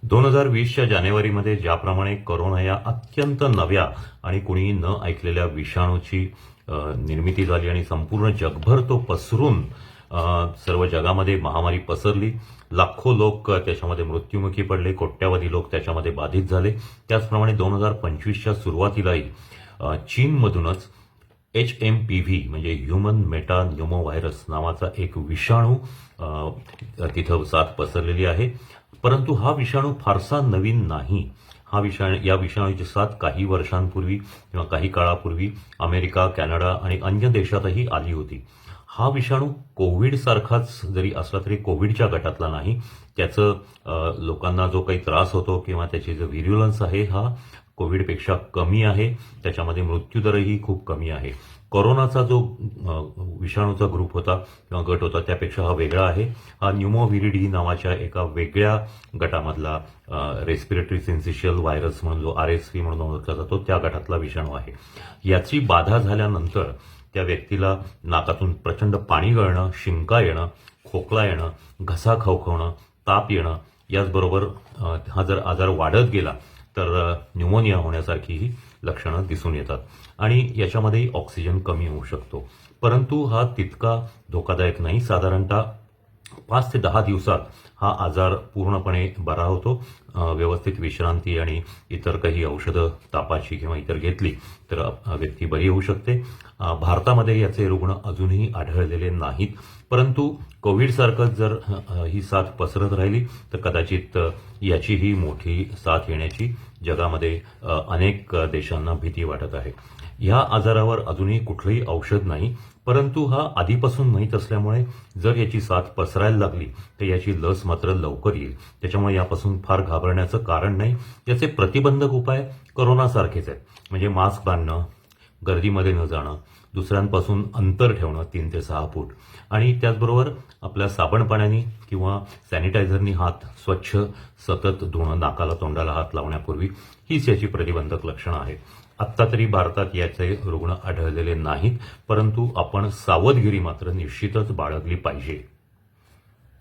2020च्या जानेवारीमध्ये ज्याप्रमाणे कोरोना या अत्यंत नव्या आणि कुणी न ऐकलेल्या विषाणूची निर्मिती झाली आणि संपूर्ण जगभर तो पसरून सर्व जगामध्ये महामारी पसरली. लाखो लोक त्याच्यामध्ये मृत्युमुखी पडले, कोट्यावधी लोक त्याच्यामध्ये बाधित झाले. त्याचप्रमाणे 2025च्या सुरुवातीलाही चीनमधूनच HMPV म्हणजे ह्युमन मेटा न्यूमोव्हायरस नावाचा एक विषाणू तिथं साथ पसरलेली आहे. परंतु हा विषाणू फारसा नवीन नाही. या विषाणूची साथ काही वर्षांपूर्वी किंवा काही काळापूर्वी अमेरिका, कॅनडा आणि अन्य देशातही आली होती. हा विषाणू कोविड सारखाच जरी असला तरी कोविडच्या गटातला नाही. त्याचं लोकांना जो काही त्रास होतो किंवा त्याची जो व्हिर्युलन्स आहे हा कोविडपेक्षा कमी आहे. त्याच्यामध्ये मृत्यूदरही खूप कमी आहे. कोरोनाचा जो विषाणूचा ग्रुप होता किंवा गट होता त्यापेक्षा हा वेगळा आहे. हा न्यूमोव्हिरिडी नावाच्या एका वेगळ्या गटामधला रेस्पिरेटरी सिन्सिशियल व्हायरस म्हणून जो RSV म्हणून ओळखला जातो त्या गटातला विषाणू आहे. याची बाधा झाल्यानंतर त्या व्यक्तीला नाकातून प्रचंड पाणी गळणं, शिंका येणं, खोकला येणं, घसा खवखवणं, ताप येणं, याचबरोबर हा जर आजार वाढत गेला तर न्यूमोनिया होण्यासारखीही लक्षणं दिसून येतात आणि याच्यामध्ये ऑक्सिजन कमी होऊ शकतो. परंतु हा तितका धोकादायक नाही. साधारणतः 5 ते 10 दिवसात हा आजार पूर्णपणे बरा होतो. व्यवस्थित विश्रांती आणि इतर काही औषधं तापाची किंवा इतर घेतली तर व्यक्ती बरी होऊ शकते. भारतामध्ये याचे रुग्ण अजूनही आढळलेले नाहीत. परंतु कोविडसारखंच जर ही साथ पसरत राहिली तर कदाचित याचीही मोठी साथ येण्याची जगामध्ये अनेक देशांना भीती वाटत आहे. ह्या आजारावर अजूनही कुठलंही औषध नाही. परंतु हा आधीपासून माहीत असल्यामुळे जर याची साथ पसरायला लागली तर याची लस मात्र लवकर येईल. त्याच्यामुळे यापासून फार घाबरण्याचं कारण नाही. याचे प्रतिबंधक उपाय कोरोनासारखेच आहेत. म्हणजे मास्क बांधणं, गर्दीमध्ये न जाणं, दुसऱ्यांपासून अंतर ठेवणं 3 ते 6 फूट आणि त्याचबरोबर आपल्या साबण पाण्याने किंवा सॅनिटायझरनी हात स्वच्छ सतत धुणं, नाकाला तोंडाला हात लावण्यापूर्वी, हीच याची प्रतिबंधक लक्षणं आहेत. आत्ता तरी भारतात याचे रुग्ण आढळलेले नाहीत. परंतु आपण सावधगिरी मात्र निश्चितच बाळगली पाहिजे.